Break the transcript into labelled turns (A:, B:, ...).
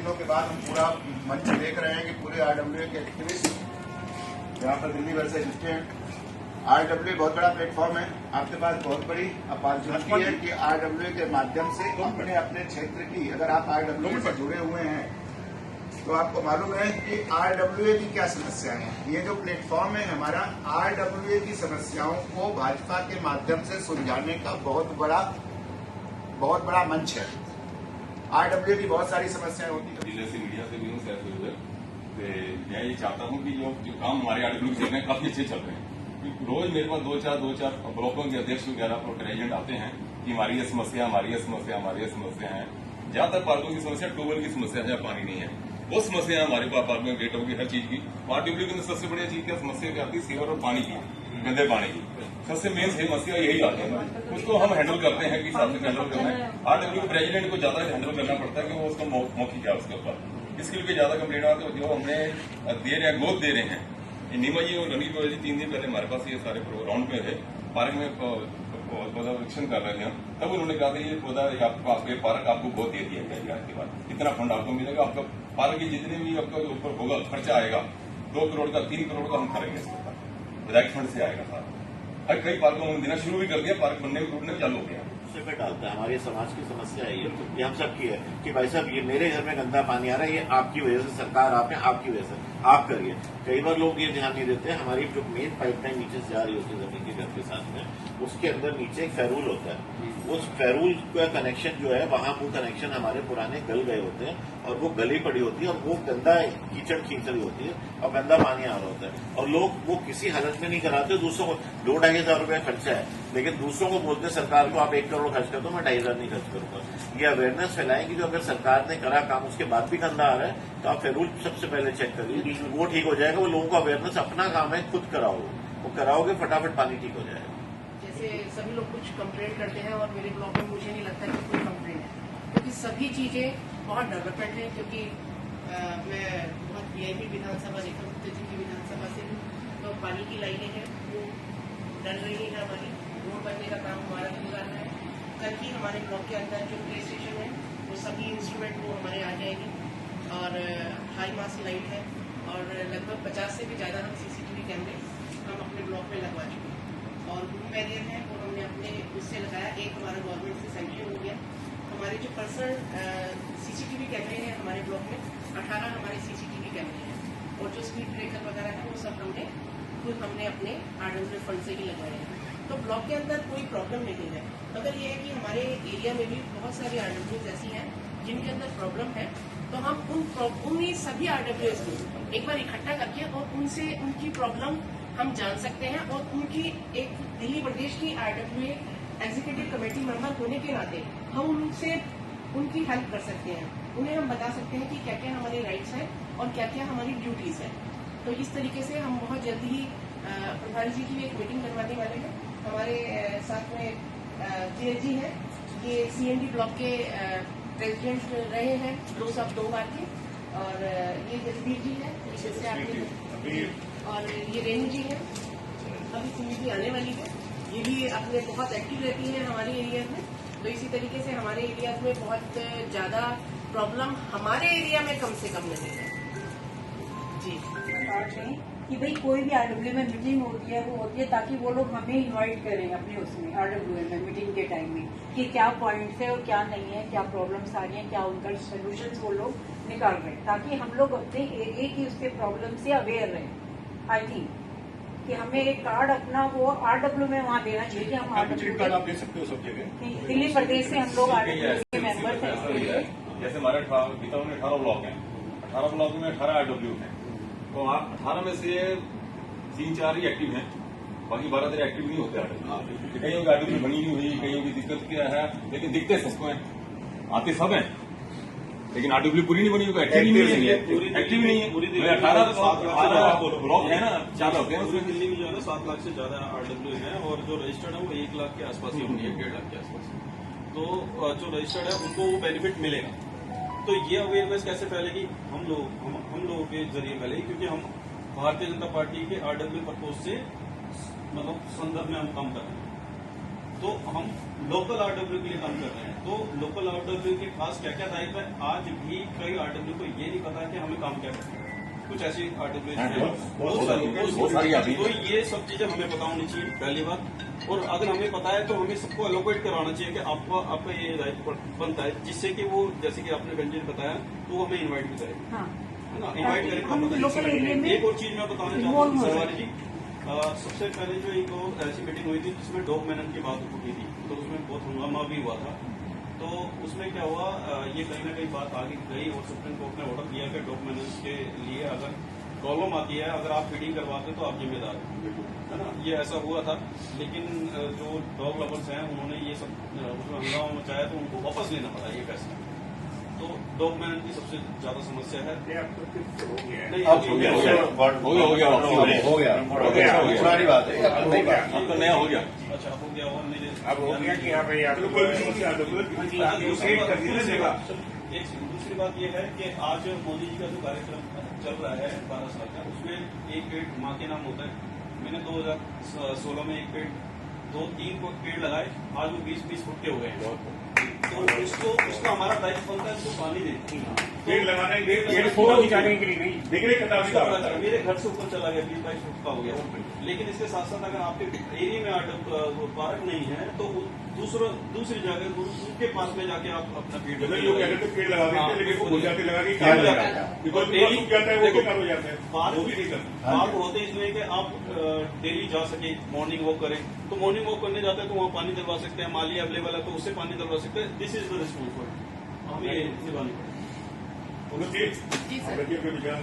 A: दिनों के बाद हम पूरा मंच देख रहे हैं कि पूरे आरडब्ल्यूए के एक्टिविस्ट यहाँ पर दिल्ली भर से जुटे हैं। आरडब्ल्यूए बहुत बड़ा प्लेटफॉर्म है, आपके पास बहुत बड़ी अपॉर्चुनिटी है कि आरडब्ल्यूए के माध्यम से अपने अपने क्षेत्र की, अगर आप आरडब्ल्यूए से जुड़े हुए हैं तो आपको मालूम है कि आरडब्ल्यूए की क्या समस्याएं हैं। ये जो प्लेटफॉर्म है हमारा, आरडब्ल्यूए की समस्याओं को भाजपा के माध्यम से सुलझाने का बहुत बड़ा मंच है। आरडब्ल्यूए की बहुत सारी समस्याएं होती है।
B: जिले से मीडिया से भी हूँ, शहर से मैं ये चाहता हूँ कि जो काम हमारे आरडब्ल्यू चल रहे हैं काफी अच्छे चल रहे हैं। रोज मेरे पास दो चार ब्लॉकों के अध्यक्ष वगैरह और एजेंट आते हैं कि हमारी ये समस्या है। ज्यादातर पार्कों की समस्या ट्यूबवेल की समस्या है, जहाँ पानी नहीं है, वो समस्या है हमारे पास पार्कों गेटों की, हर चीज की। आरडब्ल्यू के अंदर सबसे बढ़िया चीज क्या समस्या क्या आती है? सीवर और पानी की, गंदे पानी की सबसे मेन समस्या यही आती है। उसको हम हैंडल करते हैं कि साथ में हैंडल करना है। आरडब्ल्यू के प्रेसिडेंट को ज्यादा हैंडल करना पड़ता है कि वो उसका मौखिक है उसके ऊपर। इसके लिए ज्यादा कंप्लेंट आते हैं। जो हमने दे रहे हैं, गोद दे रहे हैं, नीमा जी और रनीत जी 3 दिन पहले हमारे पास ये सारे राउंड में थे, पार्क में पौधा वृक्षण कर रहे थे हम, तब उन्होंने कहा था ये पौधा आपके पार्क आपको गोद दे दिया जाएगा। इसके बाद इतना फंड आपको मिलेगा, आपका पार्क की जितने भी आपका ऊपर होगा खर्चा आएगा 2 करोड़ का 3 करोड़ का हम करेंगे इसके ऊपर, डायरेक्ट फंड से आएगा सारा। हर कई पार्कों में देना शुरू भी कर दिया, पार्क बनने में चालू हो गया।
C: पे डालता है। हमारे समाज की समस्या है ये हम सबकी है कि भाई साहब ये मेरे घर में गंदा पानी आ रहा है, ये आपकी वजह से, सरकार आप है, आपकी वजह से आप करिए। कई बार लोग ये ध्यान नहीं देते। हमारी जो मेन पाइपलाइन नीचे से जा रही होती है जमीन के घर के साथ में, उसके अंदर नीचे एक फेरूल होता है। उस फेरूल का कनेक्शन जो है, वहां वो कनेक्शन हमारे पुराने गल गए होते हैं और वो गली पड़ी होती है और वो गंदा कीचड़ खींच रही होती है और गंदा पानी आ रहा होता है और लोग वो किसी हालत में नहीं कराते। दूसरों को 2-2.5 हजार रुपया खर्चा है, लेकिन दूसरों को बोलते सरकार को आप 1 करोड़ खर्च कर दो, मैं 2.5 हजार नहीं खर्च करूंगा। ये अवेयरनेस फैलाएं कि जो अगर सरकार ने करा काम उसके बाद भी गंदा आ रहा है तो आप फेरूल सबसे पहले चेक करिए, वो ठीक हो जाएगा। वो लोगों को अवेयरनेस अपना काम है, खुद कराओ, वो कराओगे फटाफट पानी ठीक हो जाएगा।
D: जैसे सभी लोग कुछ कंप्लेंट करते हैं और मेरे ब्लॉक में मुझे नहीं लगता कि कोई कंप्लेंट है, क्योंकि सभी चीजें बहुत डेवलपमेंट है। क्योंकि मैं बहुत वीआईपी विधानसभा देखा, गुप्ता जी की विधानसभा से भी तो पानी की लाइनें हैं वो डल रही है। हमारी रोड बनने का काम हमारा पूरा है। कल ही हमारे ब्लॉक के अंदर जो प्ले स्टेशन है वो सभी इंस्ट्रूमेंट वो हमारे आ जाएगी और हाई मास्ट लाइट है और लगभग 50 से भी ज्यादा हम CCTV कैमरे हम अपने ब्लॉक में लगवा चुके हैं। और रूम बैरियर है वो हमने अपने उससे लगाया, एक हमारा गवर्नमेंट से सैंक्शन हो गया। हमारे जो पर्सनल CCTV कैमरे हैं हमारे ब्लॉक में 18 हमारे CCTV कैमरे हैं और जो स्पीड ब्रेकर वगैरह है वो सब हमने अपने आरडब्ल्यू फंड से ही लगवाए हैं। तो ब्लॉक के अंदर कोई प्रॉब्लम नहीं है, मगर ये है कि हमारे एरिया में भी बहुत सारी आरडब्ल्यूज ऐसी हैं जिनके अंदर प्रॉब्लम है। तो हम उन्हीं सभी आरडब्ल्यूएस को एक बार इकट्ठा करके और उनसे उनकी प्रॉब्लम हम जान सकते हैं और उनकी एक दिल्ली प्रदेश की आरडब्ल्यूए एग्जीक्यूटिव कमेटी मेंबर होने के नाते हम उनसे उनकी हेल्प कर सकते हैं। उन्हें हम बता सकते हैं कि क्या क्या हमारे राइट्स हैं और क्या क्या हमारी ड्यूटीज है। तो इस तरीके से हम बहुत जल्दी ही प्रभारी जी की भी एक मीटिंग करवाने वाले हैं। हमारे साथ में जी है, ये CND ब्लॉक के प्रेसिडेंट रहे हैं 2 बार के, और ये जसबीर जी है जैसे आपने, और ये रेणु जी है, अभी सिमी भी आने वाली है। ये भी अपने बहुत एक्टिव रहती है हमारे एरिया में। तो इसी तरीके से हमारे एरिया में बहुत ज्यादा प्रॉब्लम हमारे एरिया में कम से कम नहीं है जी।
E: कि भाई कोई भी आरडब्ल्यू में मीटिंग होती है वो होती है ताकि वो लोग हमें इनवाइट करें अपने उसमें आरडब्ल्यू में मीटिंग के टाइम में कि क्या पॉइंट्स है और क्या नहीं है, क्या प्रॉब्लम्स आ रही हैं, क्या उनका सोल्यूशन वो लोग निकाल रहे हैं, ताकि हम लोग अपने एरिया की उसके प्रॉब्लम से अवेयर रहें। आई थिंक कि हमें एक कार्ड अपना वो आरडब्ल्यू में वहाँ देना चाहिए कि हम आरडब्ल्यू
A: कार्ड आप दे सकते हो सब जगह।
E: दिल्ली प्रदेश से हम लोग आरडब्ल्यू के मेंबर हैं।
B: जैसे हमारे 18 ब्लॉक हैं, 18 ब्लॉक में 18 आरडब्ल्यू हैं, तो आप 18 में से 3-4 ही एक्टिव हैं, बाकी 12-13 एक्टिव नहीं होते आरडब्ल्यू। कईयों की आरडब्ल्यू बनी नहीं हुई, कईयों की दिक्कत क्या है, लेकिन दिखते सबको हैं, आते सब हैं, लेकिन आरडब्ल्यू पूरी नहीं बनी हुई, एक्टिव नहीं है। 18 ब्लॉक है ना, 4 ब्लॉक है
F: उसमें। दिल्ली में जो है ना 7 लाख से ज्यादा आरडब्ल्यू है और जो रजिस्टर्ड है वो 1 लाख के आसपास ही होंगे, 1.5 लाख के आसपास। तो जो रजिस्टर्ड है उनको वो बेनिफिट मिलेगा। तो ये अवेयरनेस कैसे फैलेगी? हम लोगों के जरिए फैलेगी, क्योंकि हम भारतीय जनता पार्टी के आरडब्ल्यू प्रपोज से मतलब संदर्भ में हम काम कर रहे हैं। तो हम लोकल आरडब्ल्यू के लिए काम कर रहे हैं। तो लोकल आरडब्ल्यू के पास क्या क्या दायित्व है, आज भी कई आरडब्ल्यू को ये नहीं पता है कि हमें काम क्या करना है। कुछ ऐसी आरडब्ल्यू
B: बहुत सारी आती
F: तो
B: हैं।
F: ये सब चीजें हमें पता होनी चाहिए पहली बात। और अगर हमें पता है तो हमें सबको एलोकेट कराना चाहिए कि आपका ये दायित्व बनता है, जिससे कि वो जैसे कि आपने व्यंजन बताया तो वो हमें इन्वाइट भी करें,
E: हाँ
F: है ना। इन्वाइट करें
E: हम
F: तो
E: लोकल एरिया में
F: एक और चीज मैं बताना चाहता
E: involve
F: हूँ
E: हो
F: सरवारी जी, सबसे पहले जो एक और ऐसी मीटिंग हुई थी जिसमें डॉग मैनर की बात उठी थी, तो उसमें बहुत हंगामा भी हुआ था। तो उसमें क्या हुआ, ये कहीं ना कहीं बात आगे गई और सुप्रीम कोर्ट ने ऑर्डर दिया कि डॉग मैनर्स के लिए अगर प्रॉब्लम आती है, अगर आप फीडिंग करवाते तो आप जिम्मेदार है ना। ये ऐसा हुआ था, लेकिन जो डॉग लवर्स हैं उन्होंने ये सब उसमें हंगामा मचाया तो उनको वापस लेना पड़ा ये फैसला। तो डॉग मैनर की सबसे ज्यादा समस्या है। नहीं,
B: अब हो गया
C: पुरानी बात है, अब नई बात
B: अब तो नया हो गया।
F: अच्छा हो गया और मेरे
G: अब हो गया कि यहाँ पे आपको कोई भी समस्या
F: दूसरी बात यह है कि आज मोदी जी का जो कार्यक्रम चल रहा है 12 साल का, उसमें एक पेड़ माँ के नाम होता है। मैंने 2016 में एक पेड़ 2-3 पेड़ लगाए, आज वो 20-20 फुट के हो गए हैं। तो उसका हमारा दायित्व बनता है, उसको पानी देना।
G: पेड़ लगाना है, फोटो खिंचाने के लिए नहीं, देखने का काम
F: मेरे घर से ऊपर चला गया, 20-22 फुट का हो गया। लेकिन इसके साथ साथ अगर आपके एरिया में पार्क नहीं है तो दूसरी जगह उनके पास में जाके आप अपना पेड़
G: लोग कहते थे पेड़ लगा देते, लेकिन वो गुजराती लगा के क्या लगा जाता है, वो बेकार हो जाता है।
F: पार्क
G: वो भी नहीं करता।
F: पार्क होते इसलिए कि आप डेली जा सके, मॉर्निंग वॉक करें। तो मॉर्निंग वॉक करने जाते हैं तो वहाँ पानी दिलवा सकते हैं, माली अवेलेबल है तो उससे पानी दिलवा सकते हैं। दिस इज द रिस्पॉन्सिबिलिटी, हमें ये निभानी पड़ेगी।
G: जी
D: जी सर।
G: विचार